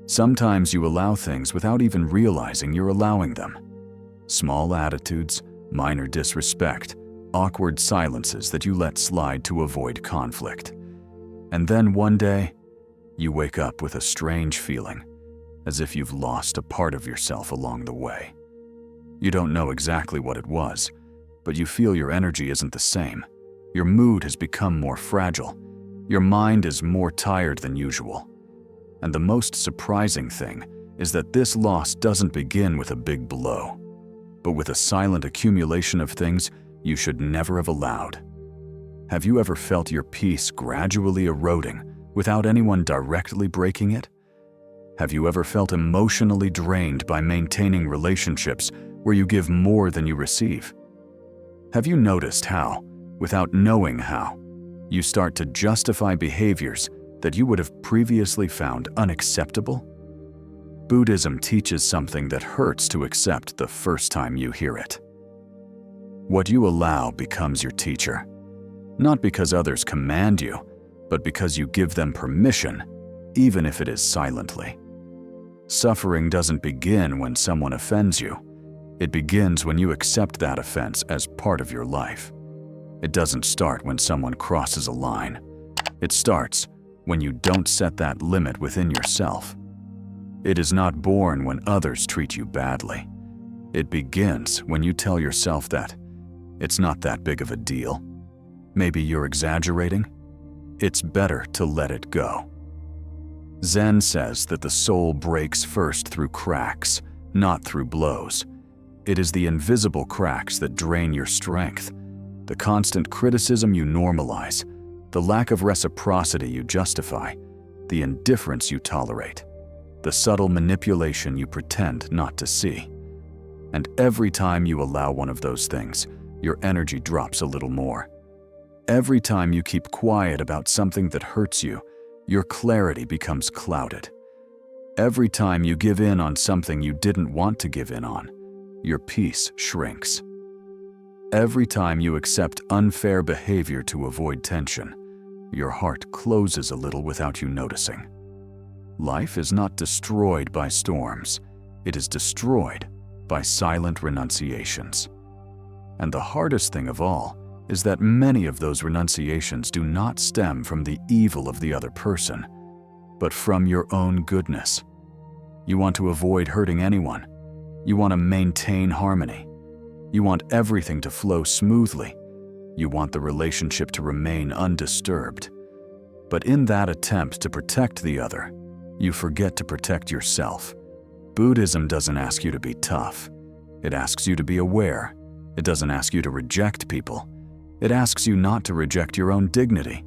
Sometimes you allow things without even realizing you're allowing them. Small attitudes, minor disrespect, awkward silences that you let slide to avoid conflict. And then one day, you wake up with a strange feeling, as if you've lost a part of yourself along the way. You don't know exactly what it was, but you feel your energy isn't the same. Your mood has become more fragile. Your mind is more tired than usual. And the most surprising thing is that this loss doesn't begin with a big blow, but with a silent accumulation of things you should never have allowed. Have you ever felt your peace gradually eroding without anyone directly breaking it? Have you ever felt emotionally drained by maintaining relationships where you give more than you receive? Have you noticed how, without knowing how, you start to justify behaviors that you would have previously found unacceptable? Buddhism teaches something that hurts to accept the first time you hear it. What you allow becomes your teacher, not because others command you, but because you give them permission, even if it is silently. Suffering doesn't begin when someone offends you. It begins when you accept that offense as part of your life. It doesn't start when someone crosses a line. It starts when you don't set that limit within yourself. It is not born when others treat you badly. It begins when you tell yourself that it's not that big of a deal. Maybe you're exaggerating. It's better to let it go. Zen says that the soul breaks first through cracks, not through blows. It is the invisible cracks that drain your strength, the constant criticism you normalize, the lack of reciprocity you justify, the indifference you tolerate, the subtle manipulation you pretend not to see. And every time you allow one of those things, your energy drops a little more. Every time you keep quiet about something that hurts you, your clarity becomes clouded. Every time you give in on something you didn't want to give in on, your peace shrinks. Every time you accept unfair behavior to avoid tension, your heart closes a little without you noticing. Life is not destroyed by storms. It is destroyed by silent renunciations. And the hardest thing of all is that many of those renunciations do not stem from the evil of the other person, but from your own goodness. You want to avoid hurting anyone. You want to maintain harmony. You want everything to flow smoothly. You want the relationship to remain undisturbed. But in that attempt to protect the other, you forget to protect yourself. Buddhism doesn't ask you to be tough. It asks you to be aware. It doesn't ask you to reject people. It asks you not to reject your own dignity.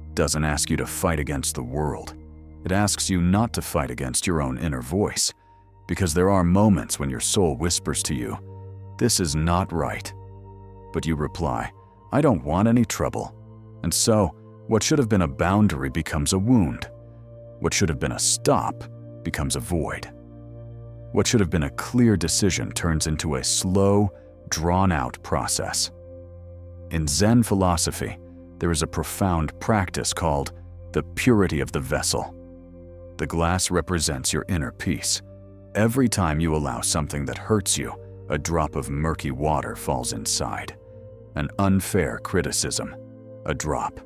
It doesn't ask you to fight against the world. It asks you not to fight against your own inner voice, because there are moments when your soul whispers to you, "This is not right." But you reply, "I don't want any trouble." And so, what should have been a boundary becomes a wound. What should have been a stop becomes a void. What should have been a clear decision turns into a slow, drawn-out process. In Zen philosophy, there is a profound practice called the purity of the vessel. The glass represents your inner peace. Every time you allow something that hurts you, a drop of murky water falls inside. An unfair criticism, a drop.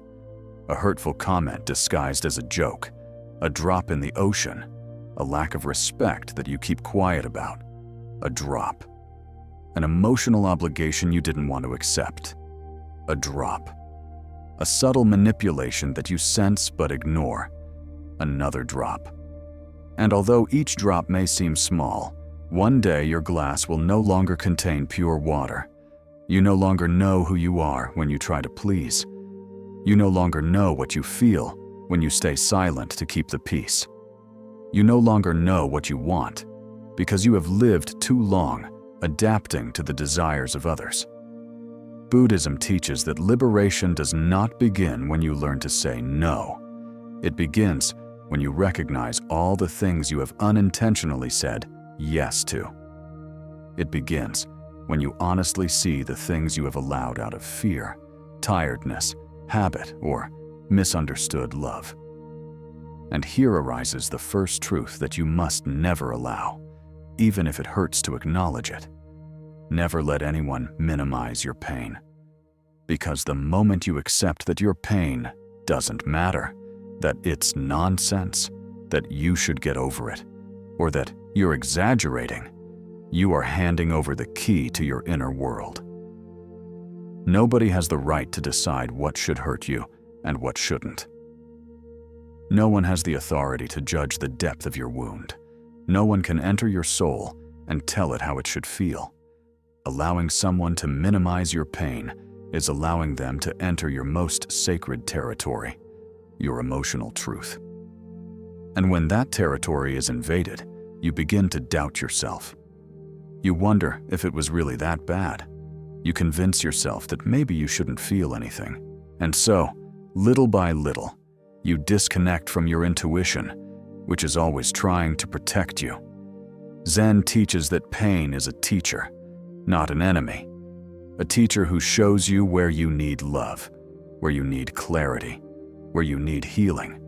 A hurtful comment disguised as a joke, a drop in the ocean. A lack of respect that you keep quiet about, a drop. An emotional obligation you didn't want to accept, a drop. A subtle manipulation that you sense but ignore, another drop. And although each drop may seem small, one day your glass will no longer contain pure water. You no longer know who you are when you try to please. You no longer know what you feel when you stay silent to keep the peace. You no longer know what you want because you have lived too long adapting to the desires of others. Buddhism teaches that liberation does not begin when you learn to say no. It begins when you recognize all the things you have unintentionally said yes to. It begins when you honestly see the things you have allowed out of fear, tiredness, habit, or misunderstood love. And here arises the first truth that you must never allow, even if it hurts to acknowledge it. Never let anyone minimize your pain. Because the moment you accept that your pain doesn't matter, that it's nonsense, that you should get over it, or that you're exaggerating, you are handing over the key to your inner world. Nobody has the right to decide what should hurt you and what shouldn't. No one has the authority to judge the depth of your wound. No one can enter your soul and tell it how it should feel. Allowing someone to minimize your pain is allowing them to enter your most sacred territory, your emotional truth. And when that territory is invaded, you begin to doubt yourself. You wonder if it was really that bad. You convince yourself that maybe you shouldn't feel anything. And so, little by little, you disconnect from your intuition, which is always trying to protect you. Zen teaches that pain is a teacher, not an enemy. A teacher who shows you where you need love, where you need clarity, where you need healing.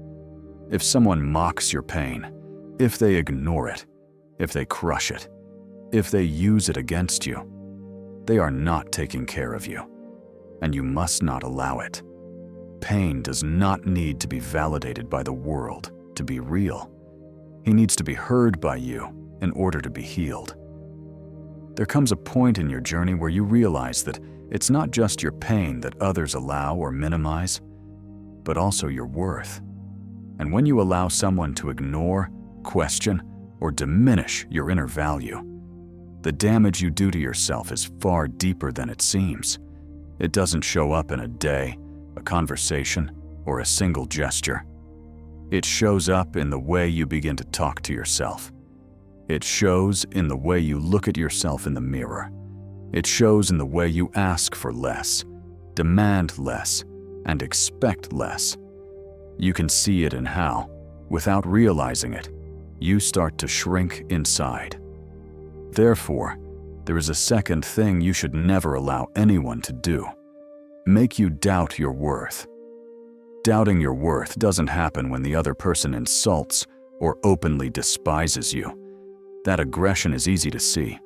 If someone mocks your pain, if they ignore it, if they crush it, if they use it against you, they are not taking care of you, and you must not allow it. Pain does not need to be validated by the world to be real. He needs to be heard by you in order to be healed. There comes a point in your journey where you realize that it's not just your pain that others allow or minimize, but also your worth. And when you allow someone to ignore, question, or diminish your inner value, the damage you do to yourself is far deeper than it seems. It doesn't show up in a day, a conversation, or a single gesture. It shows up in the way you begin to talk to yourself. It shows in the way you look at yourself in the mirror. It shows in the way you ask for less, demand less, and expect less. You can see it in how, without realizing it, you start to shrink inside. Therefore, there is a second thing you should never allow anyone to do: make you doubt your worth. Doubting your worth doesn't happen when the other person insults or openly despises you. That aggression is easy to see.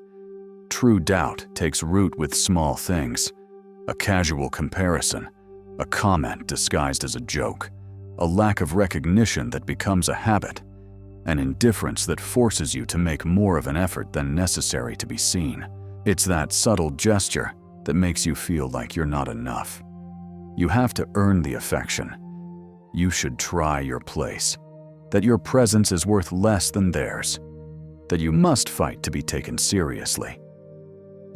True doubt takes root with small things: a casual comparison, a comment disguised as a joke, a lack of recognition that becomes a habit, an indifference that forces you to make more of an effort than necessary to be seen. It's that subtle gesture that makes you feel like you're not enough. You have to earn the affection. You should try your place, that your presence is worth less than theirs, that you must fight to be taken seriously.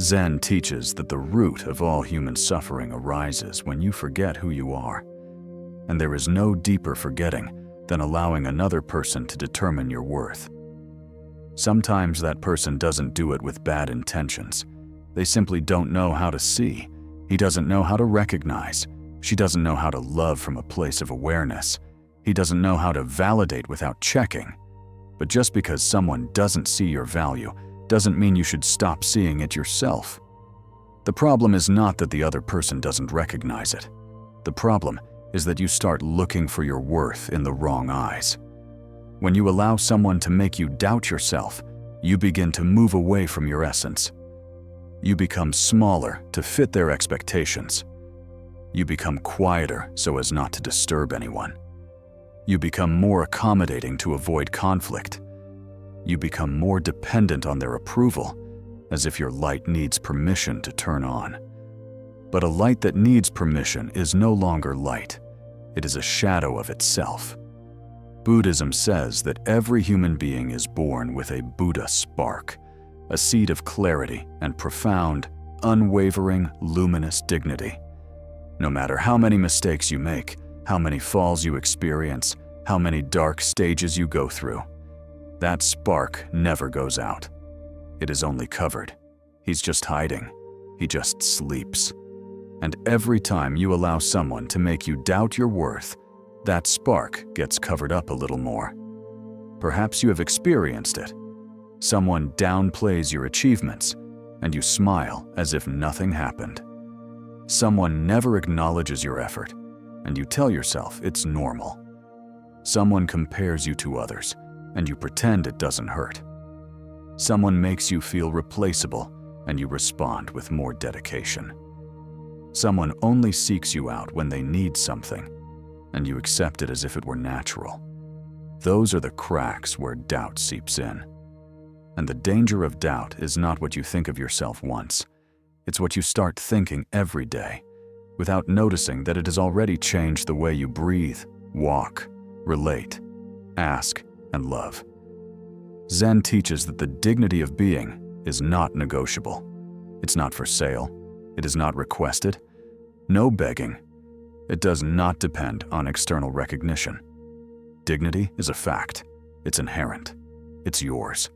Zen teaches that the root of all human suffering arises when you forget who you are. And there is no deeper forgetting than allowing another person to determine your worth. Sometimes that person doesn't do it with bad intentions. They simply don't know how to see. He doesn't know how to recognize. She doesn't know how to love from a place of awareness. He doesn't know how to validate without checking. But just because someone doesn't see your value doesn't mean you should stop seeing it yourself. The problem is not that the other person doesn't recognize it. The problem is that you start looking for your worth in the wrong eyes. When you allow someone to make you doubt yourself, you begin to move away from your essence. You become smaller to fit their expectations. You become quieter so as not to disturb anyone. You become more accommodating to avoid conflict. You become more dependent on their approval, as if your light needs permission to turn on. But a light that needs permission is no longer light. It is a shadow of itself. Buddhism says that every human being is born with a Buddha spark, a seed of clarity and profound, unwavering, luminous dignity. No matter how many mistakes you make, how many falls you experience, how many dark stages you go through, that spark never goes out. It is only covered. He's just hiding. He just sleeps. And every time you allow someone to make you doubt your worth, that spark gets covered up a little more. Perhaps you have experienced it. Someone downplays your achievements, and you smile as if nothing happened. Someone never acknowledges your effort, and you tell yourself it's normal. Someone compares you to others, and you pretend it doesn't hurt. Someone makes you feel replaceable, and you respond with more dedication. Someone only seeks you out when they need something, and you accept it as if it were natural. Those are the cracks where doubt seeps in. And the danger of doubt is not what you think of yourself once. It's what you start thinking every day, without noticing that it has already changed the way you breathe, walk, relate, ask, and love. Zen teaches that the dignity of being is not negotiable. It's not for sale. It is not requested. No begging. It does not depend on external recognition. Dignity is a fact. It's inherent. It's yours.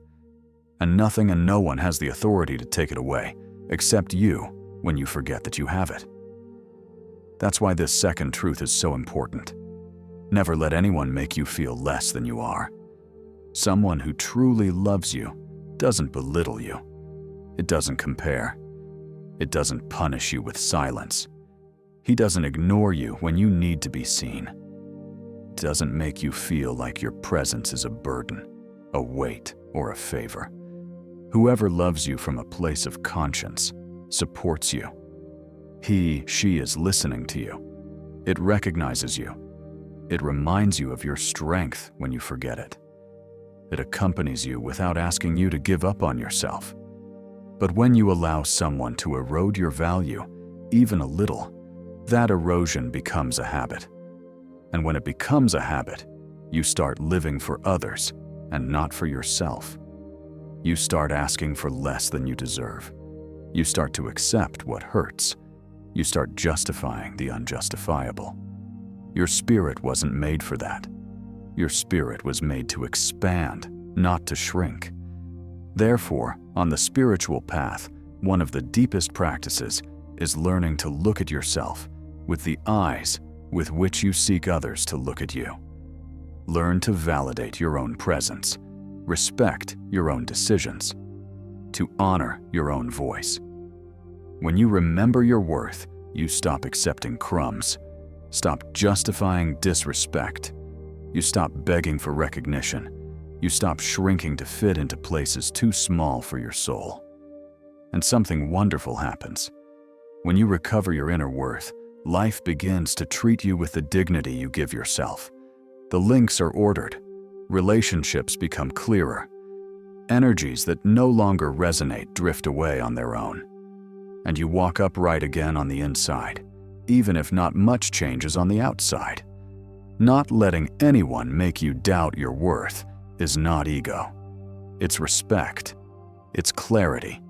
And nothing and no one has the authority to take it away, except you when you forget that you have it. That's why this second truth is so important. Never let anyone make you feel less than you are. Someone who truly loves you doesn't belittle you. It doesn't compare. It doesn't punish you with silence. He doesn't ignore you when you need to be seen. It doesn't make you feel like your presence is a burden, a weight, or a favor. Whoever loves you from a place of conscience supports you. He, she is listening to you. It recognizes you. It reminds you of your strength when you forget it. It accompanies you without asking you to give up on yourself. But when you allow someone to erode your value, even a little, that erosion becomes a habit. And when it becomes a habit, you start living for others and not for yourself. You start asking for less than you deserve. You start to accept what hurts. You start justifying the unjustifiable. Your spirit wasn't made for that. Your spirit was made to expand, not to shrink. Therefore, on the spiritual path, one of the deepest practices is learning to look at yourself with the eyes with which you seek others to look at you. Learn to validate your own presence, respect your own decisions, to honor your own voice. When you remember your worth, you stop accepting crumbs, stop justifying disrespect, you stop begging for recognition, you stop shrinking to fit into places too small for your soul. And something wonderful happens. When you recover your inner worth, life begins to treat you with the dignity you give yourself. The links are ordered. Relationships become clearer. Energies that no longer resonate drift away on their own. And you walk upright again on the inside, even if not much changes on the outside. Not letting anyone make you doubt your worth is not ego. It's respect. It's clarity.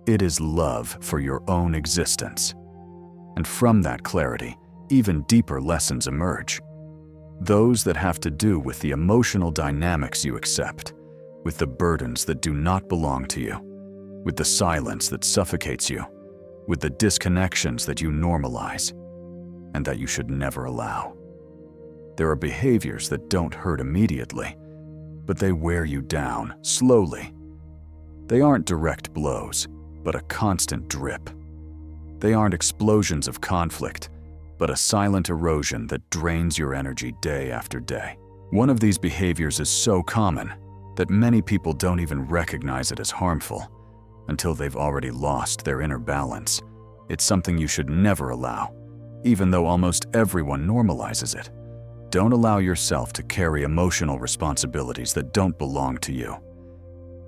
It is love for your own existence. And from that clarity, even deeper lessons emerge. Those that have to do with the emotional dynamics you accept, with the burdens that do not belong to you, with the silence that suffocates you, with the disconnections that you normalize, and that you should never allow. There are behaviors that don't hurt immediately, but they wear you down slowly. They aren't direct blows, but a constant drip. They aren't explosions of conflict, but a silent erosion that drains your energy day after day. One of these behaviors is so common that many people don't even recognize it as harmful until they've already lost their inner balance. It's something you should never allow, even though almost everyone normalizes it. Don't allow yourself to carry emotional responsibilities that don't belong to you.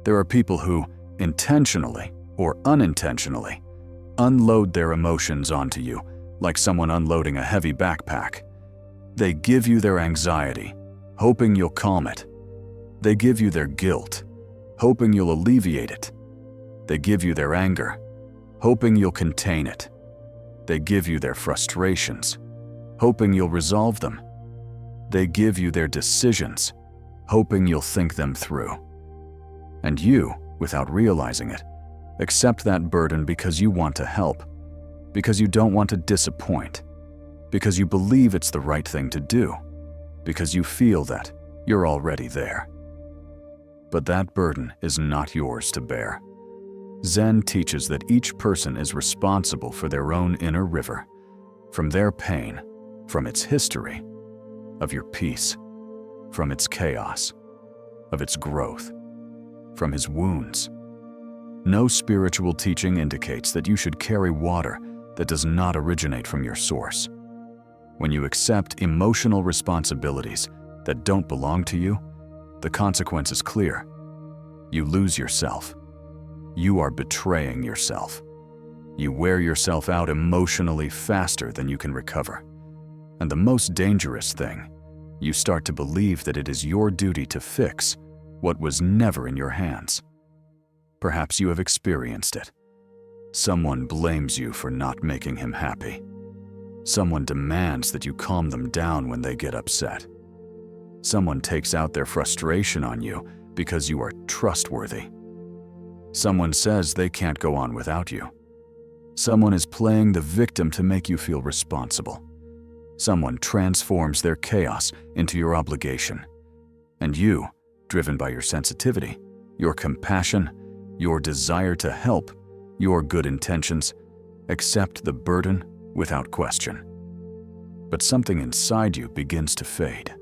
There are people who, intentionally or unintentionally, unload their emotions onto you like someone unloading a heavy backpack. They give you their anxiety, hoping you'll calm it. They give you their guilt, hoping you'll alleviate it. They give you their anger, hoping you'll contain it. They give you their frustrations, hoping you'll resolve them. They give you their decisions, hoping you'll think them through. And you, without realizing it, accept that burden because you want to help, because you don't want to disappoint, because you believe it's the right thing to do, because you feel that you're already there. But that burden is not yours to bear. Zen teaches that each person is responsible for their own inner river, from their pain, from its history, of your peace. from its chaos, of its growth, from his wounds. No spiritual teaching indicates that you should carry water that does not originate from your source. When you accept emotional responsibilities that don't belong to you, the consequence is clear. You lose yourself. You are betraying yourself. You wear yourself out emotionally faster than you can recover. And the most dangerous thing, you start to believe that it is your duty to fix what was never in your hands. Perhaps you have experienced it. Someone blames you for not making him happy. Someone demands that you calm them down when they get upset. Someone takes out their frustration on you because you are trustworthy. Someone says they can't go on without you. Someone is playing the victim to make you feel responsible. Someone transforms their chaos into your obligation. And you, driven by your sensitivity, your compassion, your desire to help, your good intentions, accept the burden without question. But something inside you begins to fade.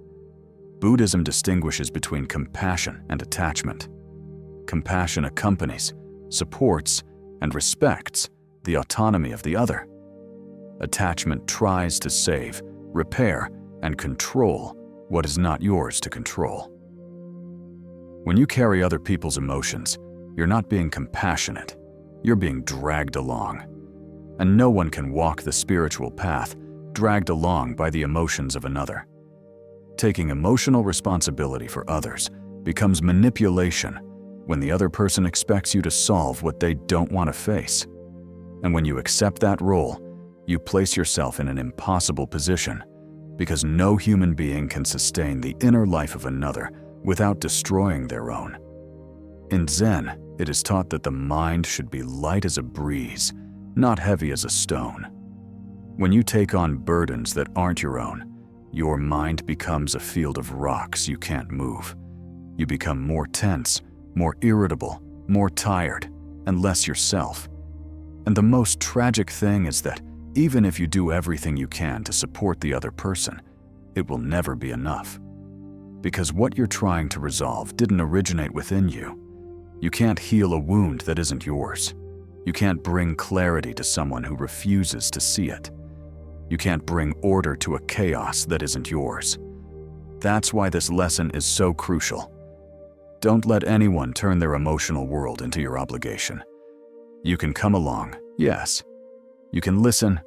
Buddhism distinguishes between compassion and attachment. Compassion accompanies, supports, and respects the autonomy of the other. Attachment tries to save, repair, and control what is not yours to control. When you carry other people's emotions, you're not being compassionate, you're being dragged along. And no one can walk the spiritual path dragged along by the emotions of another. Taking emotional responsibility for others becomes manipulation when the other person expects you to solve what they don't want to face. And when you accept that role, you place yourself in an impossible position because no human being can sustain the inner life of another without destroying their own. In Zen, it is taught that the mind should be light as a breeze, not heavy as a stone. When you take on burdens that aren't your own, your mind becomes a field of rocks you can't move. You become more tense, more irritable, more tired, and less yourself. And the most tragic thing is that even if you do everything you can to support the other person, it will never be enough. Because what you're trying to resolve didn't originate within you. You can't heal a wound that isn't yours. You can't bring clarity to someone who refuses to see it. You can't bring order to a chaos that isn't yours. That's why this lesson is so crucial. Don't let anyone turn their emotional world into your obligation. You can come along, yes. You can listen,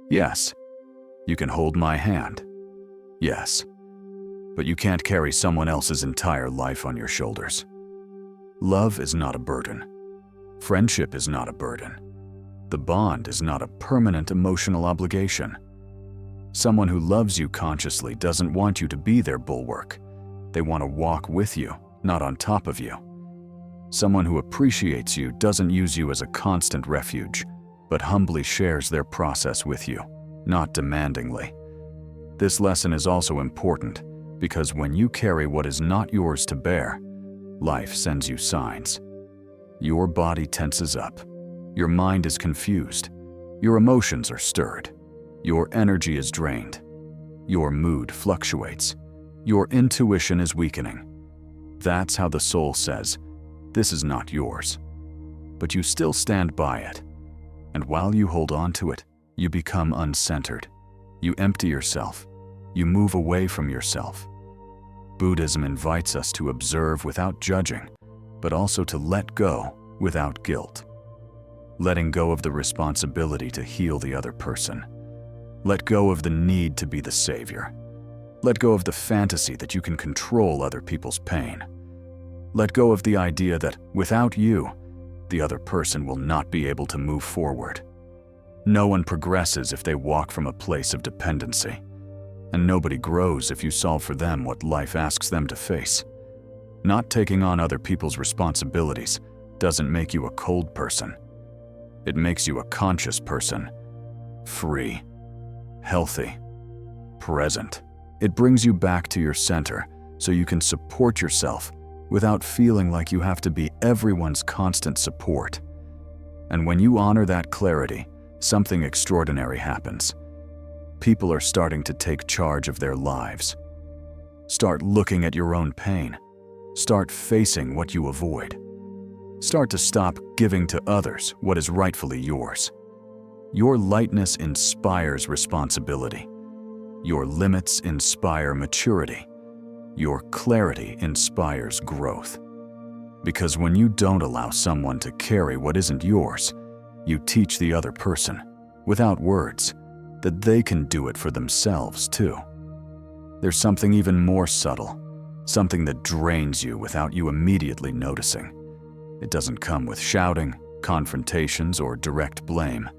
yes. You can hold my hand, yes. But you can't carry someone else's entire life on your shoulders. Love is not a burden. Friendship is not a burden. The bond is not a permanent emotional obligation. Someone who loves you consciously doesn't want you to be their bulwark. They want to walk with you, not on top of you. Someone who appreciates you doesn't use you as a constant refuge, but humbly shares their process with you, not demandingly. This lesson is also important because when you carry what is not yours to bear, life sends you signs. Your body tenses up. Your mind is confused. Your emotions are stirred. Your energy is drained. Your mood fluctuates. Your intuition is weakening. That's how the soul says, "This is not yours." But you still stand by it. And while you hold on to it, you become uncentered. You empty yourself. You move away from yourself. Buddhism invites us to observe without judging, but also to let go without guilt. Letting go of the responsibility to heal the other person. Let go of the need to be the savior. Let go of the fantasy that you can control other people's pain. Let go of the idea that without you, the other person will not be able to move forward. No one progresses if they walk from a place of dependency. And nobody grows if you solve for them what life asks them to face. Not taking on other people's responsibilities doesn't make you a cold person. It makes you a conscious person, free, healthy, present. It brings you back to your center so you can support yourself without feeling like you have to be everyone's constant support. And when you honor that clarity, something extraordinary happens. People are starting to take charge of their lives. Start looking at your own pain. Start facing what you avoid. Start to stop giving to others what is rightfully yours. Your lightness inspires responsibility. Your limits inspire maturity. Your clarity inspires growth. Because when you don't allow someone to carry what isn't yours, you teach the other person, without words, that they can do it for themselves too. There's something even more subtle, something that drains you without you immediately noticing. It doesn't come with shouting, confrontations, or direct blame.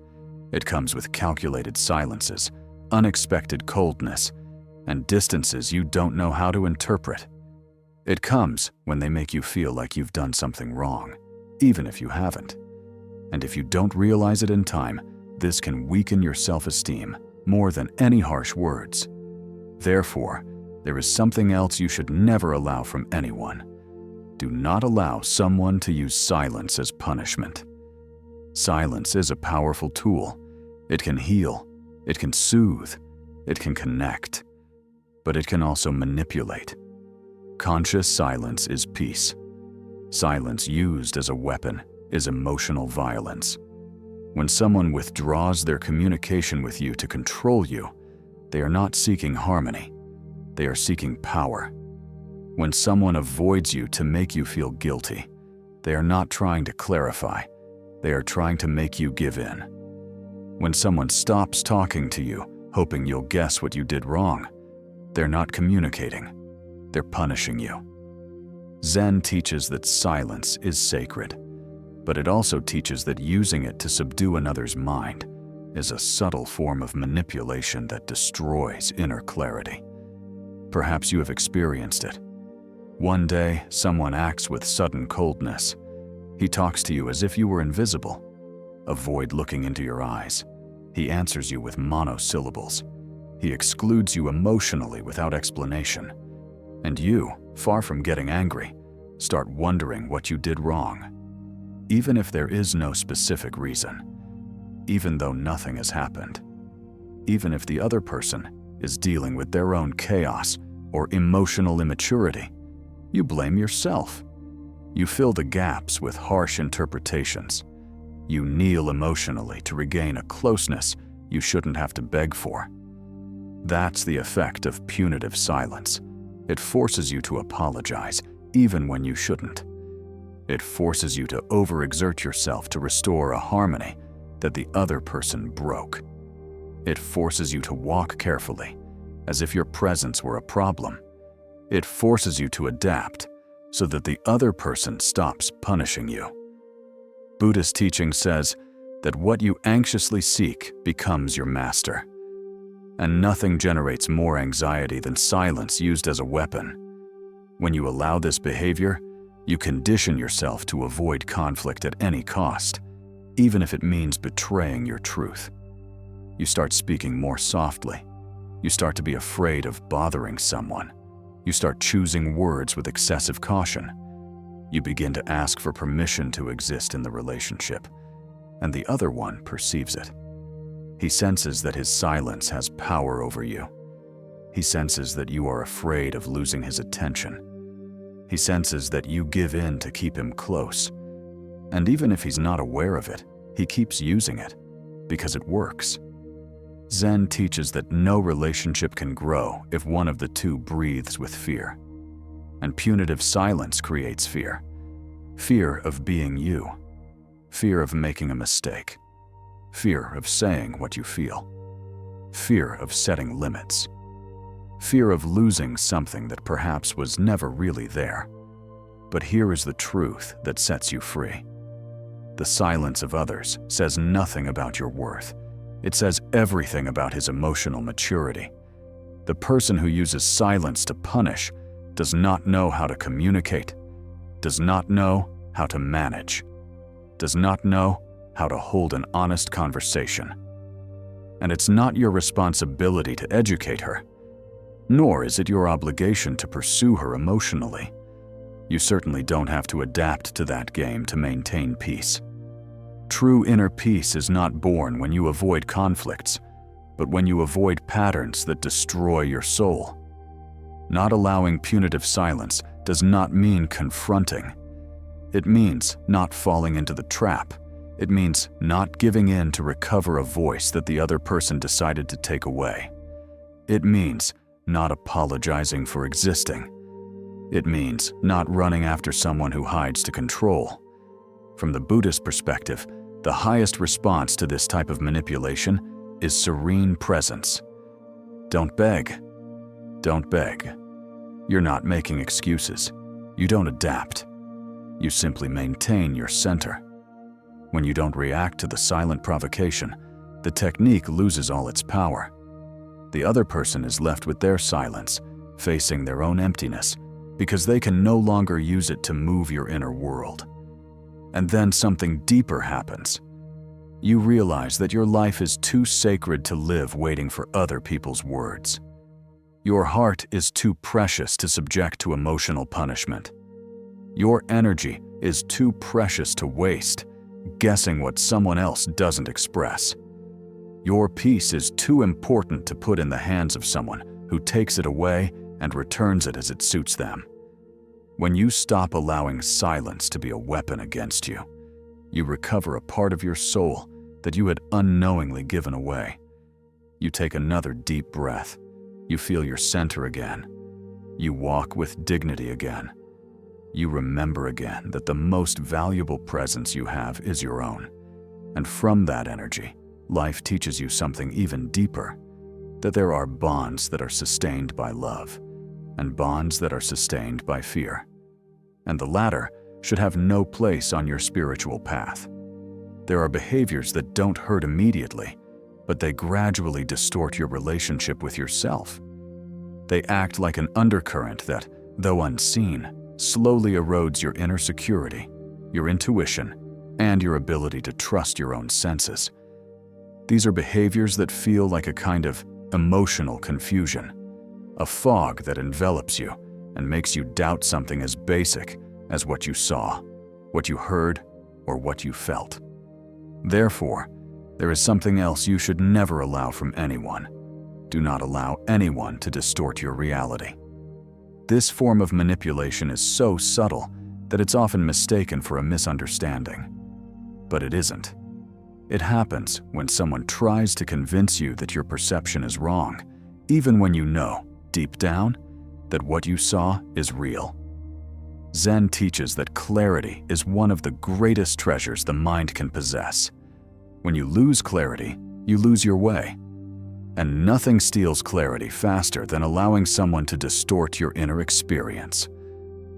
It comes with calculated silences, unexpected coldness, and distances you don't know how to interpret. It comes when they make you feel like you've done something wrong, even if you haven't. And if you don't realize it in time, this can weaken your self-esteem more than any harsh words. Therefore, there is something else you should never allow from anyone. Do not allow someone to use silence as punishment. Silence is a powerful tool. It can heal, it can soothe, it can connect, but it can also manipulate. Conscious silence is peace. Silence used as a weapon is emotional violence. When someone withdraws their communication with you to control you, they are not seeking harmony. They are seeking power. When someone avoids you to make you feel guilty, they are not trying to clarify. They are trying to make you give in. When someone stops talking to you, hoping you'll guess what you did wrong, they're not communicating. They're punishing you. Zen teaches that silence is sacred, but it also teaches that using it to subdue another's mind is a subtle form of manipulation that destroys inner clarity. Perhaps you have experienced it. One day, someone acts with sudden coldness. He talks to you as if you were invisible. Avoid looking into your eyes. He answers you with monosyllables. He excludes you emotionally without explanation. And you, far from getting angry, start wondering what you did wrong. Even if there is no specific reason. Even though nothing has happened. Even if the other person is dealing with their own chaos or emotional immaturity, you blame yourself. You fill the gaps with harsh interpretations. You kneel emotionally to regain a closeness you shouldn't have to beg for. That's the effect of punitive silence. It forces you to apologize, even when you shouldn't. It forces you to overexert yourself to restore a harmony that the other person broke. It forces you to walk carefully, as if your presence were a problem. It forces you to adapt, so that the other person stops punishing you. Buddhist teaching says that what you anxiously seek becomes your master. And nothing generates more anxiety than silence used as a weapon. When you allow this behavior, you condition yourself to avoid conflict at any cost, even if it means betraying your truth. You start speaking more softly. You start to be afraid of bothering someone. You start choosing words with excessive caution. You begin to ask for permission to exist in the relationship, and the other one perceives it. He senses that his silence has power over you. He senses that you are afraid of losing his attention. He senses that you give in to keep him close. And even if he's not aware of it, he keeps using it, because it works. Zen teaches that no relationship can grow if one of the two breathes with fear. And punitive silence creates fear. Fear of being you. Fear of making a mistake. Fear of saying what you feel. Fear of setting limits. Fear of losing something that perhaps was never really there. But here is the truth that sets you free. The silence of others says nothing about your worth. It says everything about his emotional maturity. The person who uses silence to punish does not know how to communicate, does not know how to manage, does not know how to hold an honest conversation. And it's not your responsibility to educate her, nor is it your obligation to pursue her emotionally. You certainly don't have to adapt to that game to maintain peace. True inner peace is not born when you avoid conflicts, but when you avoid patterns that destroy your soul. Not allowing punitive silence does not mean confronting. It means not falling into the trap. It means not giving in to recover a voice that the other person decided to take away. It means not apologizing for existing. It means not running after someone who hides to control. From the Buddhist perspective, the highest response to this type of manipulation is serene presence. Don't beg. Don't beg. You're not making excuses. You don't adapt. You simply maintain your center. When you don't react to the silent provocation, the technique loses all its power. The other person is left with their silence, facing their own emptiness, because they can no longer use it to move your inner world. And then something deeper happens. You realize that your life is too sacred to live waiting for other people's words. Your heart is too precious to subject to emotional punishment. Your energy is too precious to waste, guessing what someone else doesn't express. Your peace is too important to put in the hands of someone who takes it away and returns it as it suits them. When you stop allowing silence to be a weapon against you, you recover a part of your soul that you had unknowingly given away. You take another deep breath. You feel your center again. You walk with dignity again. You remember again that the most valuable presence you have is your own. And from that energy, life teaches you something even deeper, that there are bonds that are sustained by love, and bonds that are sustained by fear. And the latter should have no place on your spiritual path. There are behaviors that don't hurt immediately, but they gradually distort your relationship with yourself. They act like an undercurrent that, though unseen, slowly erodes your inner security, your intuition, and your ability to trust your own senses. These are behaviors that feel like a kind of emotional confusion, a fog that envelops you and makes you doubt something as basic as what you saw, what you heard, or what you felt. Therefore, there is something else you should never allow from anyone. Do not allow anyone to distort your reality. This form of manipulation is so subtle that it's often mistaken for a misunderstanding. But it isn't. It happens when someone tries to convince you that your perception is wrong, even when you know, deep down, that what you saw is real. Zen teaches that clarity is one of the greatest treasures the mind can possess. When you lose clarity, you lose your way. And nothing steals clarity faster than allowing someone to distort your inner experience.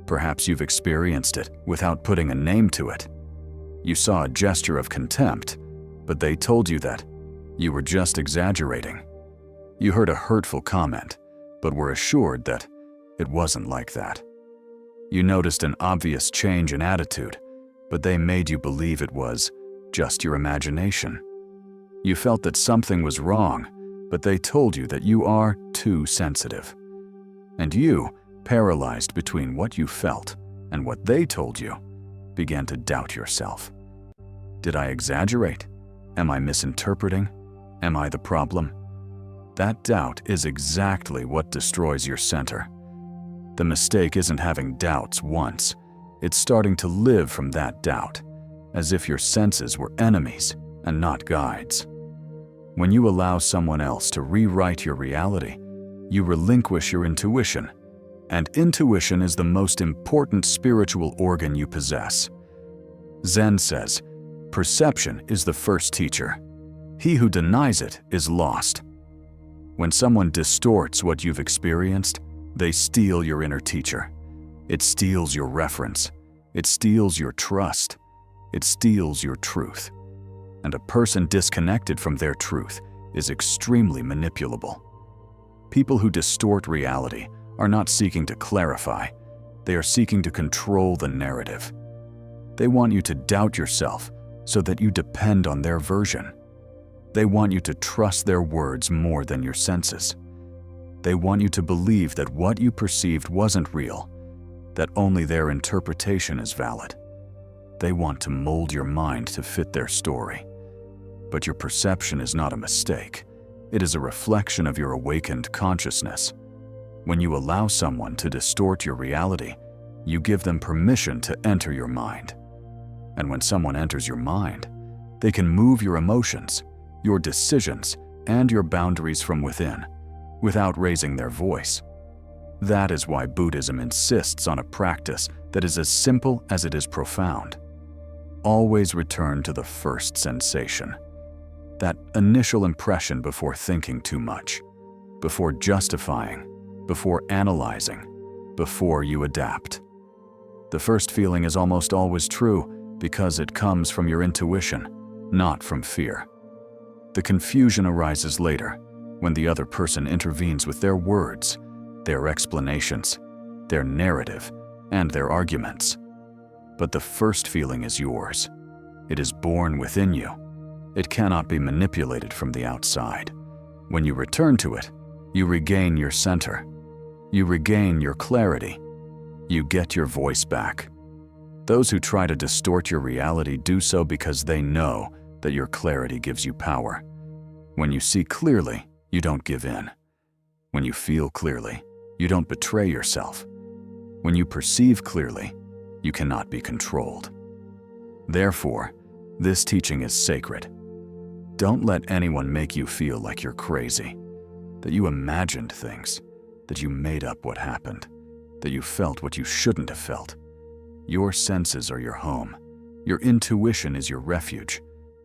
Perhaps you've experienced it without putting a name to it. You saw a gesture of contempt, but they told you that you were just exaggerating. You heard a hurtful comment, but were assured that it wasn't like that. You noticed an obvious change in attitude, but they made you believe it was just your imagination. You felt that something was wrong, but they told you that you are too sensitive. And you, paralyzed between what you felt and what they told you, began to doubt yourself. Did I exaggerate? Am I misinterpreting? Am I the problem? That doubt is exactly what destroys your center. The mistake isn't having doubts once. It's starting to live from that doubt, as if your senses were enemies and not guides. When you allow someone else to rewrite your reality, you relinquish your intuition, and intuition is the most important spiritual organ you possess. Zen says, perception is the first teacher. He who denies it is lost. When someone distorts what you've experienced, they steal your inner teacher. It steals your reference. It steals your trust. It steals your truth. And a person disconnected from their truth is extremely manipulable. People who distort reality are not seeking to clarify. They are seeking to control the narrative. They want you to doubt yourself so that you depend on their version. They want you to trust their words more than your senses. They want you to believe that what you perceived wasn't real, that only their interpretation is valid. They want to mold your mind to fit their story. But your perception is not a mistake. It is a reflection of your awakened consciousness. When you allow someone to distort your reality, you give them permission to enter your mind. And when someone enters your mind, they can move your emotions, your decisions, and your boundaries from within, without raising their voice. That is why Buddhism insists on a practice that is as simple as it is profound. Always return to the first sensation, that initial impression before thinking too much, before justifying, before analyzing, before you adapt. The first feeling is almost always true because it comes from your intuition, not from fear. The confusion arises later, when the other person intervenes with their words, their explanations, their narrative, and their arguments. But the first feeling is yours. It is born within you. It cannot be manipulated from the outside. When you return to it, you regain your center. You regain your clarity. You get your voice back. Those who try to distort your reality do so because they know that your clarity gives you power. When you see clearly, you don't give in. When you feel clearly, you don't betray yourself. When you perceive clearly, you cannot be controlled. Therefore, this teaching is sacred. Don't let anyone make you feel like you're crazy, that you imagined things, that you made up what happened, that you felt what you shouldn't have felt. Your senses are your home. Your intuition is your refuge.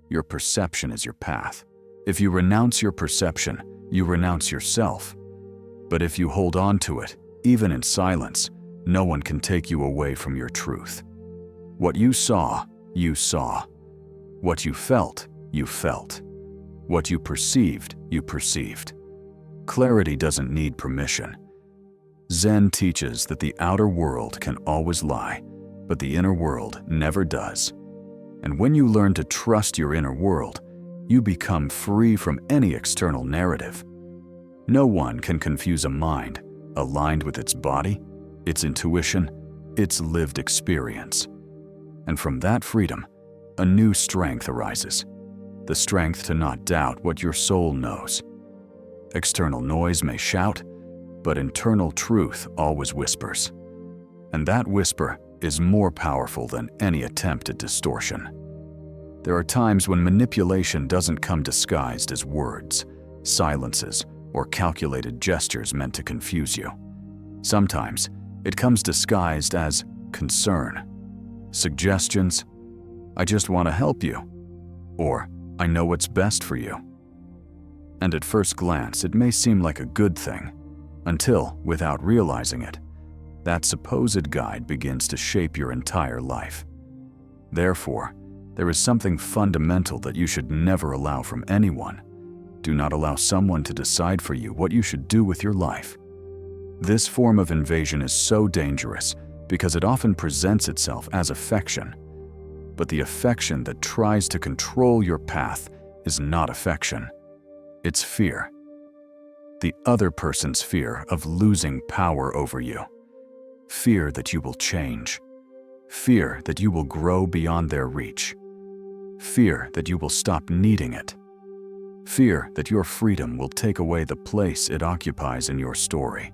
Your perception is your path. If you renounce your perception, you renounce yourself. But if you hold on to it, even in silence, no one can take you away from your truth. What you saw, you saw. What you felt, you felt. What you perceived, you perceived. Clarity doesn't need permission. Zen teaches that the outer world can always lie, but the inner world never does. And when you learn to trust your inner world, you become free from any external narrative. No one can confuse a mind aligned with its body, its intuition, its lived experience. And from that freedom, a new strength arises, the strength to not doubt what your soul knows. External noise may shout, but internal truth always whispers. And that whisper is more powerful than any attempt at distortion. There are times when manipulation doesn't come disguised as words, silences, or calculated gestures meant to confuse you. Sometimes it comes disguised as concern, suggestions, "I just want to help you," or "I know what's best for you." And at first glance, it may seem like a good thing, until, without realizing it, that supposed guide begins to shape your entire life. Therefore, there is something fundamental that you should never allow from anyone. Do not allow someone to decide for you what you should do with your life. This form of invasion is so dangerous because it often presents itself as affection. But the affection that tries to control your path is not affection. It's fear. The other person's fear of losing power over you. Fear that you will change. Fear that you will grow beyond their reach. Fear that you will stop needing it. Fear that your freedom will take away the place it occupies in your story.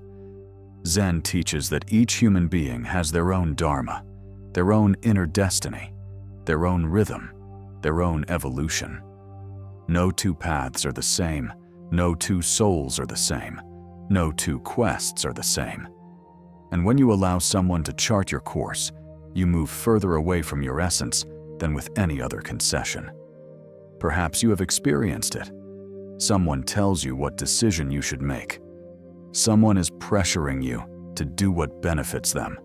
Zen teaches that each human being has their own dharma, their own inner destiny, their own rhythm, their own evolution. No two paths are the same. No two souls are the same. No two quests are the same. And when you allow someone to chart your course, you move further away from your essence than with any other concession. Perhaps you have experienced it. Someone tells you what decision you should make. Someone is pressuring you to do what benefits them.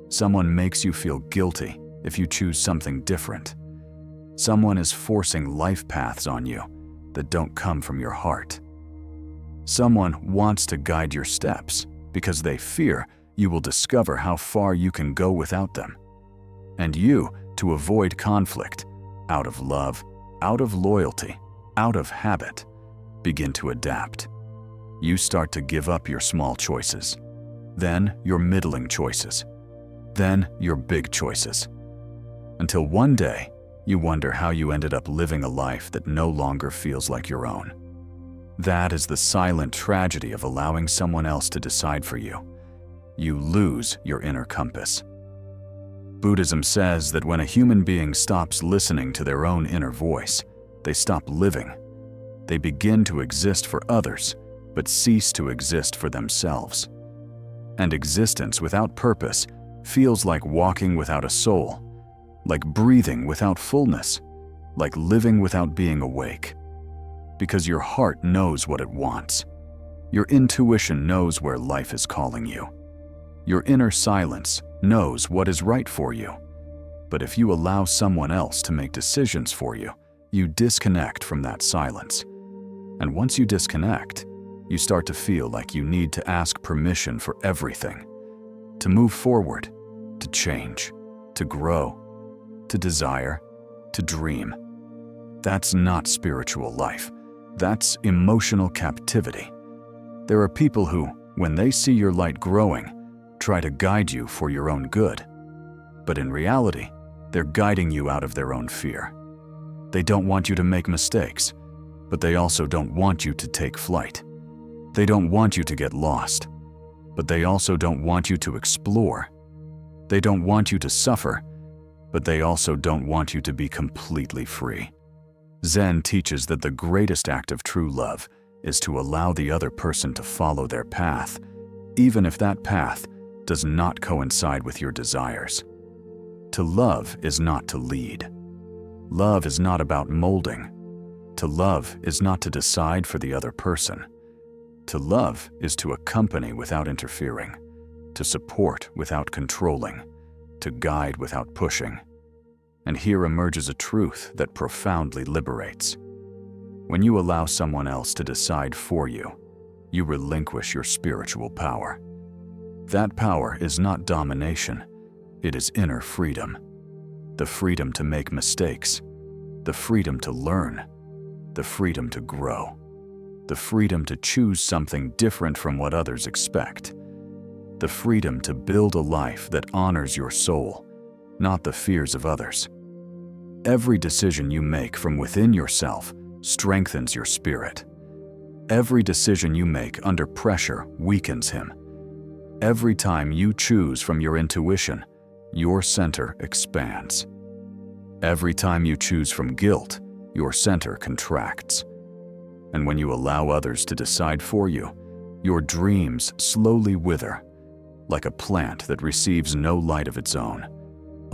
Someone makes you feel guilty if you choose something different. Someone is forcing life paths on you that don't come from your heart. Someone wants to guide your steps because they fear you will discover how far you can go without them. And you, to avoid conflict, out of love, out of loyalty, out of habit, begin to adapt. You start to give up your small choices, then your middling choices, then your big choices, until one day you wonder how you ended up living a life that no longer feels like your own. That is the silent tragedy of allowing someone else to decide for you. You lose your inner compass. Buddhism says that when a human being stops listening to their own inner voice, they stop living. They begin to exist for others, but cease to exist for themselves. And existence without purpose feels like walking without a soul, like breathing without fullness, like living without being awake. Because your heart knows what it wants. Your intuition knows where life is calling you. Your inner silence knows what is right for you. But if you allow someone else to make decisions for you, you disconnect from that silence. And once you disconnect, you start to feel like you need to ask permission for everything. To move forward, to change, to grow, to desire, to dream. That's not spiritual life. That's emotional captivity. There are people who, when they see your light growing, try to guide you for your own good. But in reality, they're guiding you out of their own fear. They don't want you to make mistakes, but they also don't want you to take flight. They don't want you to get lost, but they also don't want you to explore. They don't want you to suffer, but they also don't want you to be completely free. Zen teaches that the greatest act of true love is to allow the other person to follow their path, even if that path does not coincide with your desires. To love is not to lead. Love is not about molding. To love is not to decide for the other person. To love is to accompany without interfering, to support without controlling, to guide without pushing. And here emerges a truth that profoundly liberates. When you allow someone else to decide for you, you relinquish your spiritual power. That power is not domination, it is inner freedom. The freedom to make mistakes, the freedom to learn, the freedom to grow, the freedom to choose something different from what others expect, the freedom to build a life that honors your soul, not the fears of others. Every decision you make from within yourself strengthens your spirit. Every decision you make under pressure weakens him. Every time you choose from your intuition, your center expands. Every time you choose from guilt, your center contracts. And when you allow others to decide for you, your dreams slowly wither, like a plant that receives no light of its own,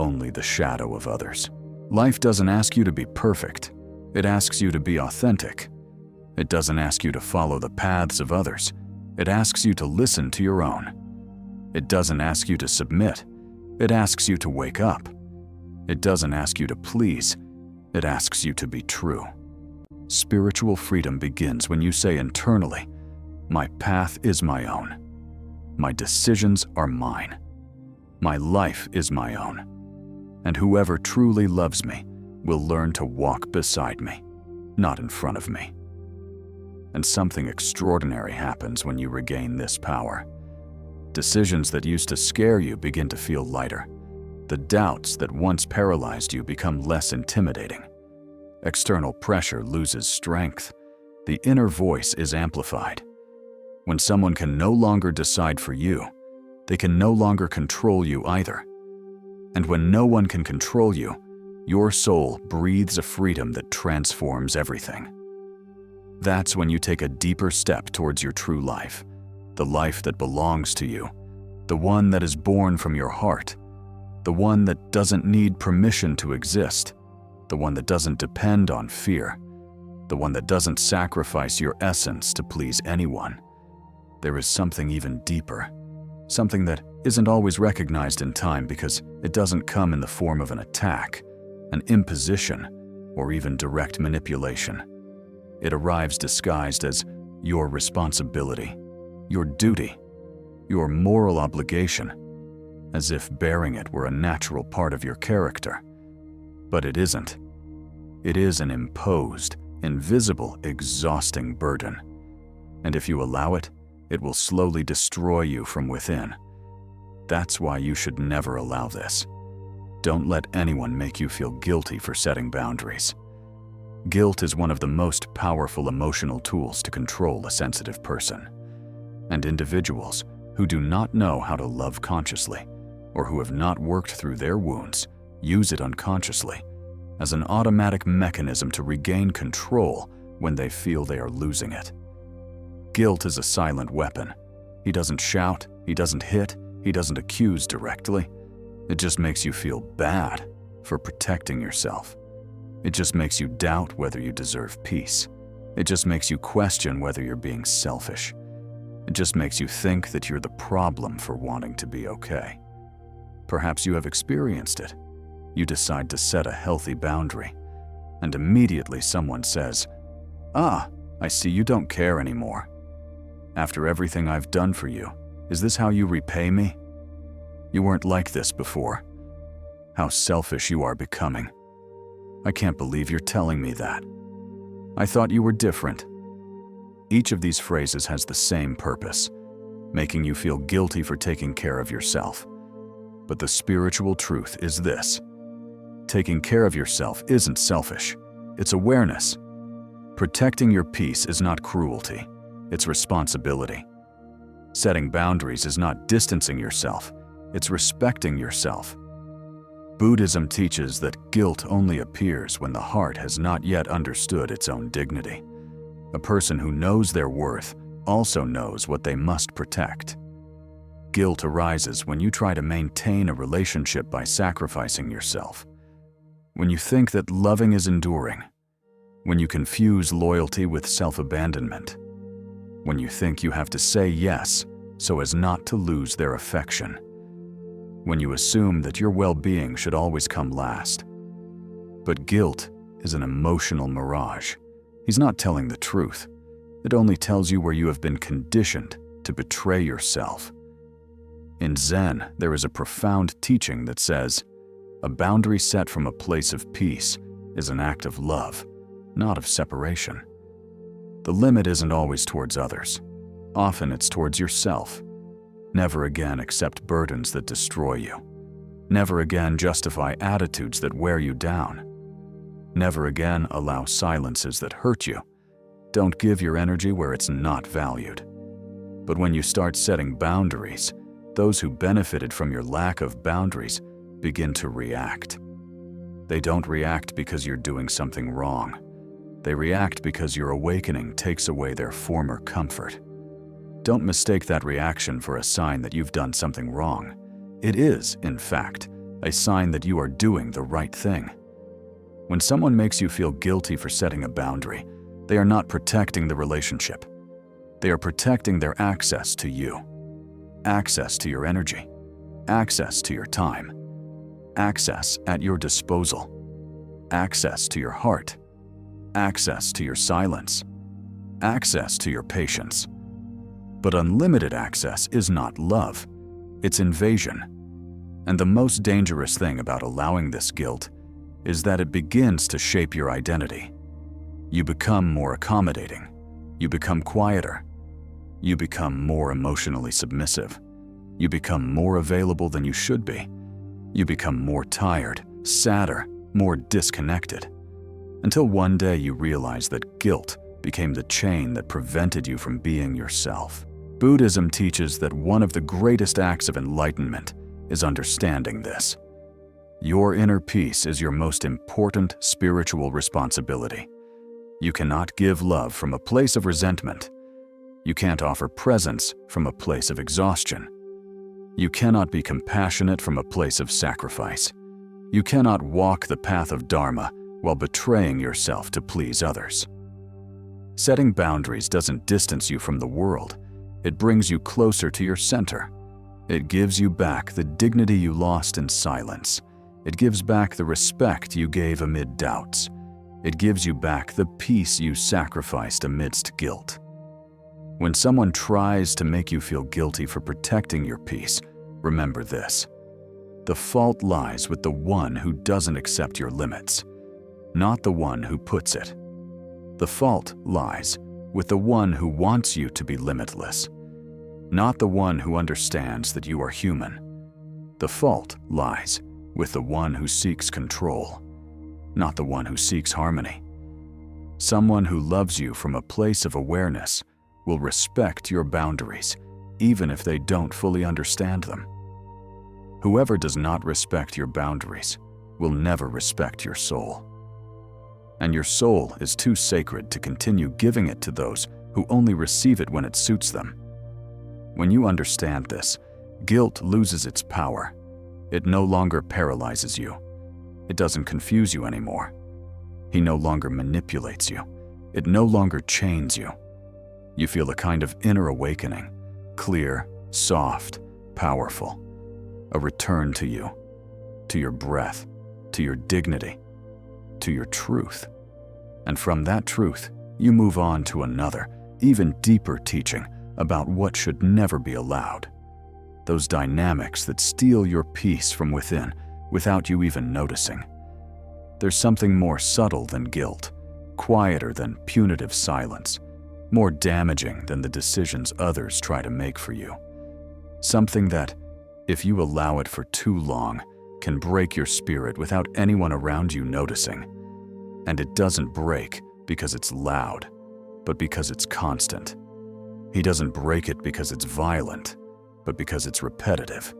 only the shadow of others. Life doesn't ask you to be perfect. It asks you to be authentic. It doesn't ask you to follow the paths of others. It asks you to listen to your own. It doesn't ask you to submit. It asks you to wake up. It doesn't ask you to please. It asks you to be true. Spiritual freedom begins when you say internally, "My path is my own. My decisions are mine. My life is my own. And whoever truly loves me will learn to walk beside me, not in front of me." And something extraordinary happens when you regain this power. Decisions that used to scare you begin to feel lighter. The doubts that once paralyzed you become less intimidating. External pressure loses strength. The inner voice is amplified. When someone can no longer decide for you, they can no longer control you either. And when no one can control you, your soul breathes a freedom that transforms everything. That's when you take a deeper step towards your true life, the life that belongs to you, the one that is born from your heart, the one that doesn't need permission to exist, the one that doesn't depend on fear, the one that doesn't sacrifice your essence to please anyone. There is something even deeper, something that isn't always recognized in time because it doesn't come in the form of an attack, an imposition, or even direct manipulation. It arrives disguised as your responsibility, your duty, your moral obligation, as if bearing it were a natural part of your character. But it isn't. It is an imposed, invisible, exhausting burden. And if you allow it, it will slowly destroy you from within. That's why you should never allow this. Don't let anyone make you feel guilty for setting boundaries. Guilt is one of the most powerful emotional tools to control a sensitive person. And individuals who do not know how to love consciously, or who have not worked through their wounds, use it unconsciously as an automatic mechanism to regain control when they feel they are losing it. Guilt is a silent weapon. He doesn't shout, he doesn't hit, he doesn't accuse directly. It just makes you feel bad for protecting yourself. It just makes you doubt whether you deserve peace. It just makes you question whether you're being selfish. It just makes you think that you're the problem for wanting to be okay. Perhaps you have experienced it. You decide to set a healthy boundary, and immediately someone says, "Ah, I see you don't care anymore. After everything I've done for you, is this how you repay me? You weren't like this before. How selfish you are becoming. I can't believe you're telling me that. I thought you were different." Each of these phrases has the same purpose, making you feel guilty for taking care of yourself. But the spiritual truth is this: taking care of yourself isn't selfish, it's awareness. Protecting your peace is not cruelty, it's responsibility. Setting boundaries is not distancing yourself, it's respecting yourself. Buddhism teaches that guilt only appears when the heart has not yet understood its own dignity. A person who knows their worth also knows what they must protect. Guilt arises when you try to maintain a relationship by sacrificing yourself. When you think that loving is enduring. When you confuse loyalty with self-abandonment. When you think you have to say yes so as not to lose their affection. When you assume that your well-being should always come last. But guilt is an emotional mirage. He's not telling the truth. It only tells you where you have been conditioned to betray yourself. In Zen, there is a profound teaching that says, a boundary set from a place of peace is an act of love, not of separation. The limit isn't always towards others. Often it's towards yourself. Never again accept burdens that destroy you. Never again justify attitudes that wear you down. Never again allow silences that hurt you. Don't give your energy where it's not valued. But when you start setting boundaries, those who benefited from your lack of boundaries begin to react. They don't react because you're doing something wrong. They react because your awakening takes away their former comfort. Don't mistake that reaction for a sign that you've done something wrong. It is, in fact, a sign that you are doing the right thing. When someone makes you feel guilty for setting a boundary, they are not protecting the relationship. They are protecting their access to you. Access to your energy. Access to your time. Access at your disposal. Access to your heart. Access to your silence. Access to your patience. But unlimited access is not love. It's invasion. And the most dangerous thing about allowing this guilt is that it begins to shape your identity. You become more accommodating. You become quieter. You become more emotionally submissive. You become more available than you should be. You become more tired, sadder, more disconnected. Until one day you realize that guilt became the chain that prevented you from being yourself. Buddhism teaches that one of the greatest acts of enlightenment is understanding this. Your inner peace is your most important spiritual responsibility. You cannot give love from a place of resentment. You can't offer presence from a place of exhaustion. You cannot be compassionate from a place of sacrifice. You cannot walk the path of Dharma while betraying yourself to please others. Setting boundaries doesn't distance you from the world. It brings you closer to your center. It gives you back the dignity you lost in silence. It gives back the respect you gave amid doubts. It gives you back the peace you sacrificed amidst guilt. When someone tries to make you feel guilty for protecting your peace, remember this: the fault lies with the one who doesn't accept your limits, not the one who puts it. The fault lies with the one who wants you to be limitless, not the one who understands that you are human. The fault lies with the one who seeks control, not the one who seeks harmony. Someone who loves you from a place of awareness will respect your boundaries, even if they don't fully understand them. Whoever does not respect your boundaries will never respect your soul. And your soul is too sacred to continue giving it to those who only receive it when it suits them. When you understand this, guilt loses its power. It no longer paralyzes you. It doesn't confuse you anymore. He no longer manipulates you. It no longer chains you. You feel a kind of inner awakening, clear, soft, powerful. A return to you, to your breath, to your dignity, to your truth. And from that truth, you move on to another, even deeper teaching about what should never be allowed. Those dynamics that steal your peace from within without you even noticing. There's something more subtle than guilt, quieter than punitive silence, more damaging than the decisions others try to make for you. Something that, if you allow it for too long, can break your spirit without anyone around you noticing. And it doesn't break because it's loud, but because it's constant. He doesn't break it because it's violent, but because it's repetitive.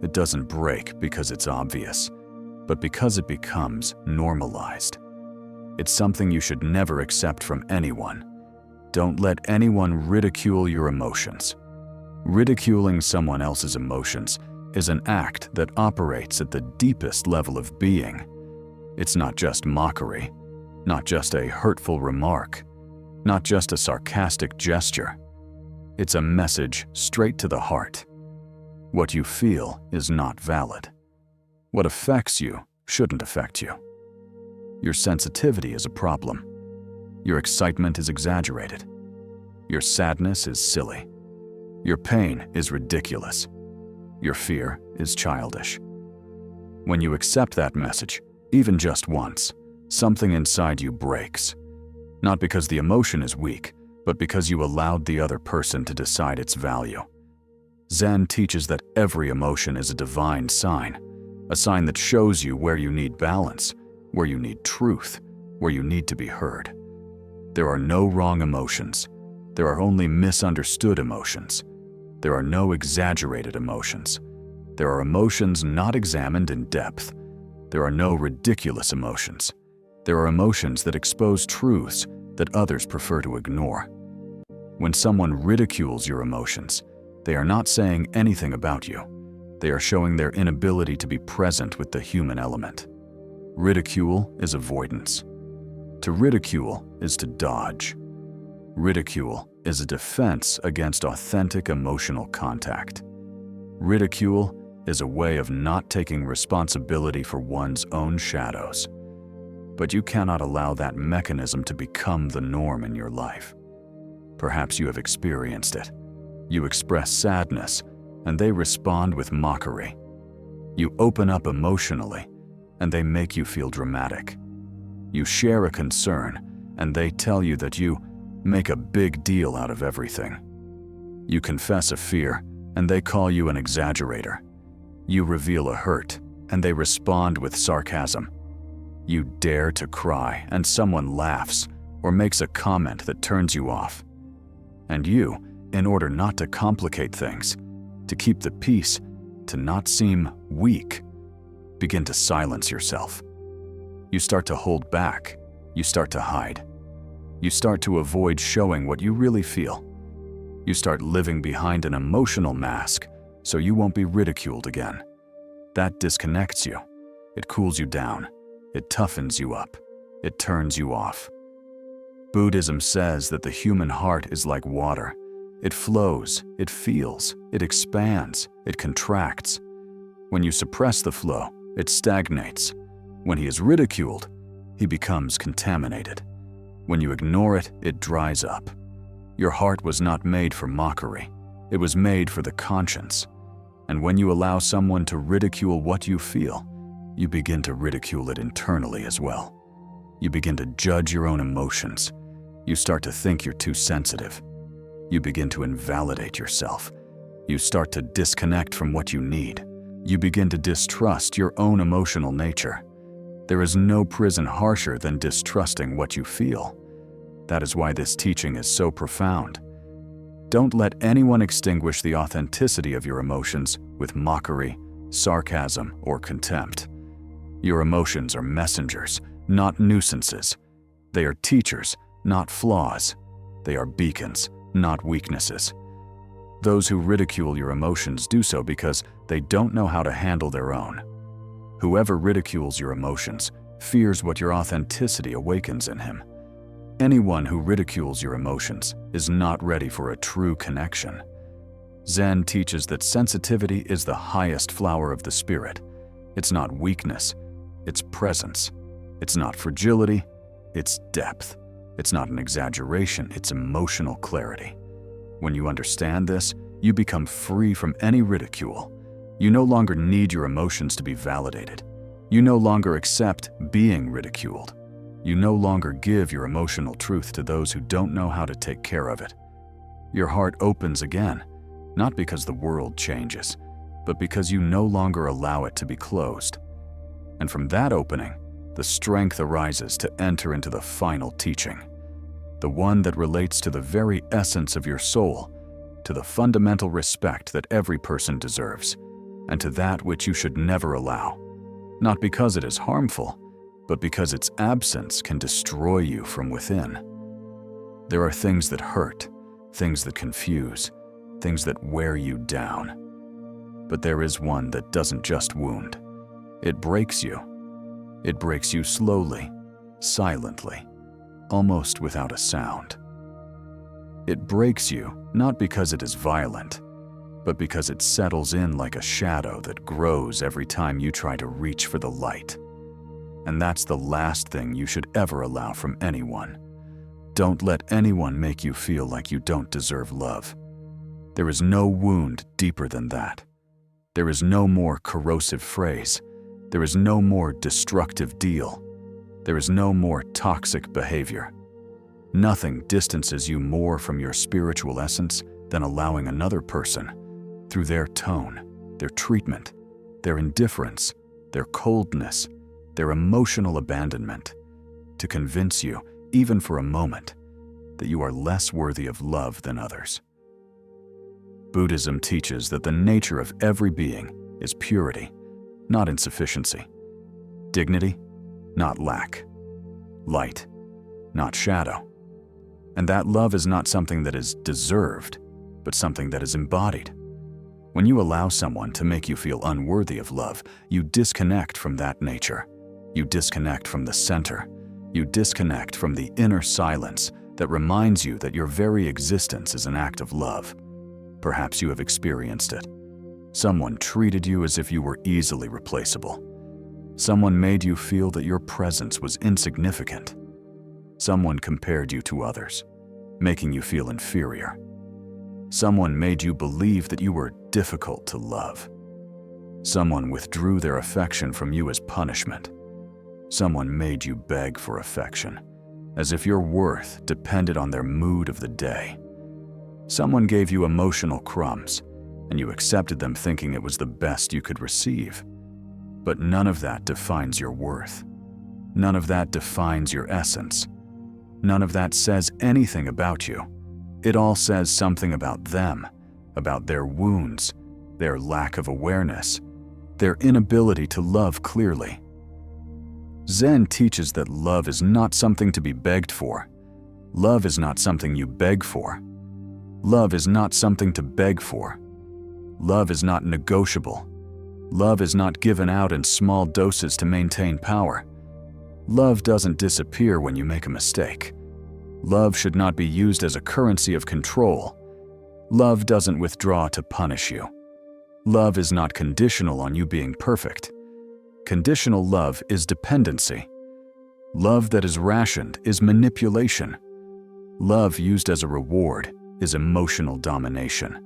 It doesn't break because it's obvious, but because it becomes normalized. It's something you should never accept from anyone. Don't let anyone ridicule your emotions. Ridiculing someone else's emotions is an act that operates at the deepest level of being. It's not just mockery, not just a hurtful remark, not just a sarcastic gesture. It's a message straight to the heart. What you feel is not valid. What affects you shouldn't affect you. Your sensitivity is a problem. Your excitement is exaggerated. Your sadness is silly. Your pain is ridiculous. Your fear is childish. When you accept that message, even just once, something inside you breaks. Not because the emotion is weak, but because you allowed the other person to decide its value. Zen teaches that every emotion is a divine sign, a sign that shows you where you need balance, where you need truth, where you need to be heard. There are no wrong emotions. There are only misunderstood emotions. There are no exaggerated emotions. There are emotions not examined in depth. There are no ridiculous emotions. There are emotions that expose truths that others prefer to ignore. When someone ridicules your emotions, they are not saying anything about you. They are showing their inability to be present with the human element. Ridicule is avoidance. To ridicule is to dodge. Ridicule is a defense against authentic emotional contact. Ridicule is a way of not taking responsibility for one's own shadows. But you cannot allow that mechanism to become the norm in your life. Perhaps you have experienced it. You express sadness, and they respond with mockery. You open up emotionally, and they make you feel dramatic. You share a concern, and they tell you that you make a big deal out of everything. You confess a fear, and they call you an exaggerator. You reveal a hurt, and they respond with sarcasm. You dare to cry, and someone laughs or makes a comment that turns you off. And you, in order not to complicate things, to keep the peace, to not seem weak, begin to silence yourself. You start to hold back. You start to hide. You start to avoid showing what you really feel. You start living behind an emotional mask so you won't be ridiculed again. That disconnects you. It cools you down. It toughens you up. It turns you off. Buddhism says that the human heart is like water. It flows, it feels, it expands, it contracts. When you suppress the flow, it stagnates. When he is ridiculed, he becomes contaminated. When you ignore it, it dries up. Your heart was not made for mockery. It was made for the conscience. And when you allow someone to ridicule what you feel, you begin to ridicule it internally as well. You begin to judge your own emotions. You start to think you're too sensitive. You begin to invalidate yourself. You start to disconnect from what you need. You begin to distrust your own emotional nature. There is no prison harsher than distrusting what you feel. That is why this teaching is so profound. Don't let anyone extinguish the authenticity of your emotions with mockery, sarcasm, or contempt. Your emotions are messengers, not nuisances. They are teachers, not flaws. They are beacons, not weaknesses. Those who ridicule your emotions do so because they don't know how to handle their own. Whoever ridicules your emotions fears what your authenticity awakens in him. Anyone who ridicules your emotions is not ready for a true connection. Zen teaches that sensitivity is the highest flower of the spirit. It's not weakness, it's presence. It's not fragility, it's depth. It's not an exaggeration, it's emotional clarity. When you understand this, you become free from any ridicule. You no longer need your emotions to be validated. You no longer accept being ridiculed. You no longer give your emotional truth to those who don't know how to take care of it. Your heart opens again, not because the world changes, but because you no longer allow it to be closed. And from that opening, the strength arises to enter into the final teaching, the one that relates to the very essence of your soul, to the fundamental respect that every person deserves, and to that which you should never allow, not because it is harmful, but because its absence can destroy you from within. There are things that hurt, things that confuse, things that wear you down. But there is one that doesn't just wound. It breaks you. It breaks you slowly, silently, almost without a sound. It breaks you not because it is violent, but because it settles in like a shadow that grows every time you try to reach for the light. And that's the last thing you should ever allow from anyone. Don't let anyone make you feel like you don't deserve love. There is no wound deeper than that. There is no more corrosive phrase. There is no more destructive deal. There is no more toxic behavior. Nothing distances you more from your spiritual essence than allowing another person, through their tone, their treatment, their indifference, their coldness, their emotional abandonment, to convince you, even for a moment, that you are less worthy of love than others. Buddhism teaches that the nature of every being is purity, not insufficiency, dignity, not lack, light, not shadow, and that love is not something that is deserved, but something that is embodied. When you allow someone to make you feel unworthy of love, you disconnect from that nature. You disconnect from the center. You disconnect from the inner silence that reminds you that your very existence is an act of love. Perhaps you have experienced it. Someone treated you as if you were easily replaceable. Someone made you feel that your presence was insignificant. Someone compared you to others, making you feel inferior. Someone made you believe that you were difficult to love. Someone withdrew their affection from you as punishment. Someone made you beg for affection, as if your worth depended on their mood of the day. Someone gave you emotional crumbs, and you accepted them thinking it was the best you could receive. But none of that defines your worth. None of that defines your essence. None of that says anything about you. It all says something about them, about their wounds, their lack of awareness, their inability to love clearly. Zen teaches that love is not something to be begged for. Love is not something you beg for. Love is not something to beg for. Love is not negotiable. Love is not given out in small doses to maintain power. Love doesn't disappear when you make a mistake. Love should not be used as a currency of control. Love doesn't withdraw to punish you. Love is not conditional on you being perfect. Conditional love is dependency. Love that is rationed is manipulation. Love used as a reward is emotional domination.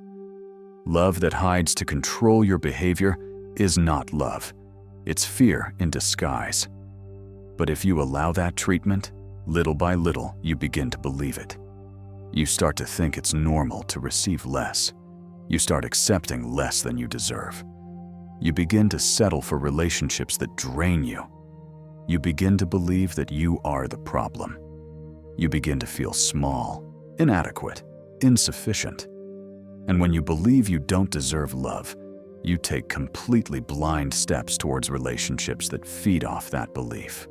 Love that hides to control your behavior is not love. It's fear in disguise. But if you allow that treatment, little by little, you begin to believe it. You start to think it's normal to receive less. You start accepting less than you deserve. You begin to settle for relationships that drain you. you begin to believe that you are the problem. You begin to feel small, inadequate, insufficient. And when you believe you don't deserve love, you take completely blind steps towards relationships that feed off that belief.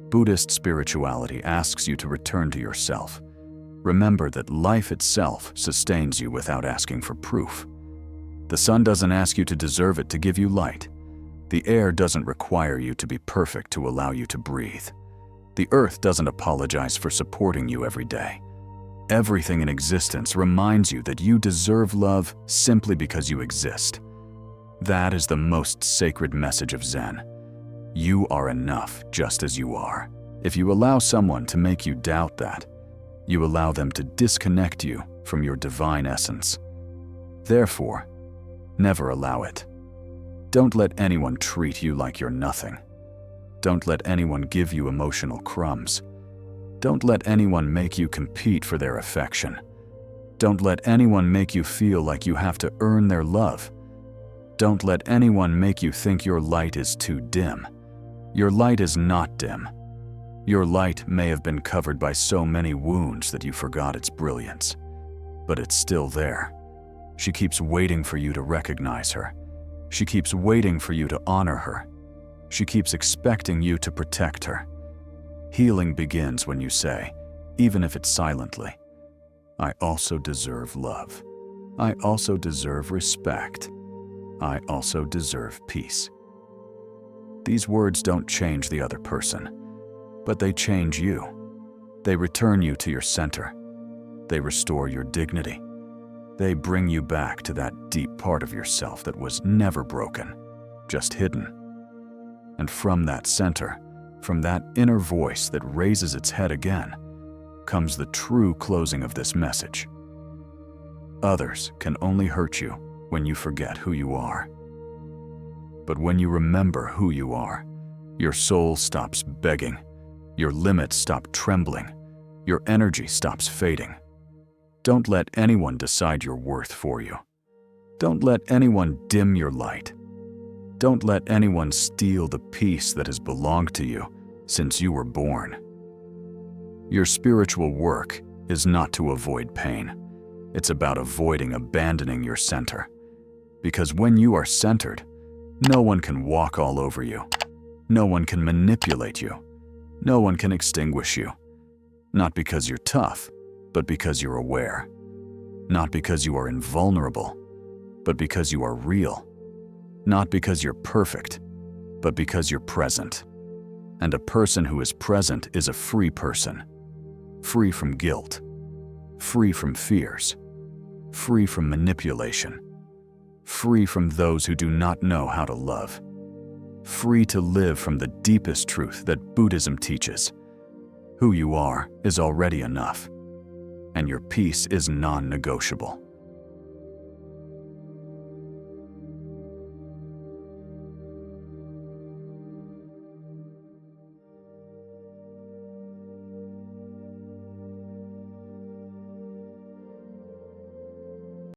Buddhist spirituality asks you to return to yourself. Remember that life itself sustains you without asking for proof. The sun doesn't ask you to deserve it to give you light. The air doesn't require you to be perfect to allow you to breathe. The earth doesn't apologize for supporting you every day. Everything in existence reminds you that you deserve love simply because you exist. That is the most sacred message of Zen. You are enough just as you are. If you allow someone to make you doubt that, you allow them to disconnect you from your divine essence. Therefore, never allow it. Don't let anyone treat you like you're nothing. Don't let anyone give you emotional crumbs. Don't let anyone make you compete for their affection. Don't let anyone make you feel like you have to earn their love. Don't let anyone make you think your light is too dim. Your light is not dim. Your light may have been covered by so many wounds that you forgot its brilliance, but it's still there. She keeps waiting for you to recognize her. She keeps waiting for you to honor her. She keeps expecting you to protect her. Healing begins when you say, even if it's silently, I also deserve love. I also deserve respect. I also deserve peace. These words don't change the other person, but they change you. They return you to your center. They restore your dignity. They bring you back to that deep part of yourself that was never broken, just hidden. And from that center, from that inner voice that raises its head again, comes the true closing of this message. Others can only hurt you when you forget who you are. But when you remember who you are, your soul stops begging, your limits stop trembling, your energy stops fading. Don't let anyone decide your worth for you. Don't let anyone dim your light. Don't let anyone steal the peace that has belonged to you since you were born. Your spiritual work is not to avoid pain. It's about avoiding abandoning your center. Because when you are centered, no one can walk all over you. No one can manipulate you. No one can extinguish you. Not because you're tough, but because you're aware. Not because you are invulnerable, but because you are real. Not because you're perfect, but because you're present. And a person who is present is a free person. Free from guilt. Free from fears. Free from manipulation. Free from those who do not know how to love. Free to live from the deepest truth that Buddhism teaches. Who you are is already enough, and your peace is non-negotiable.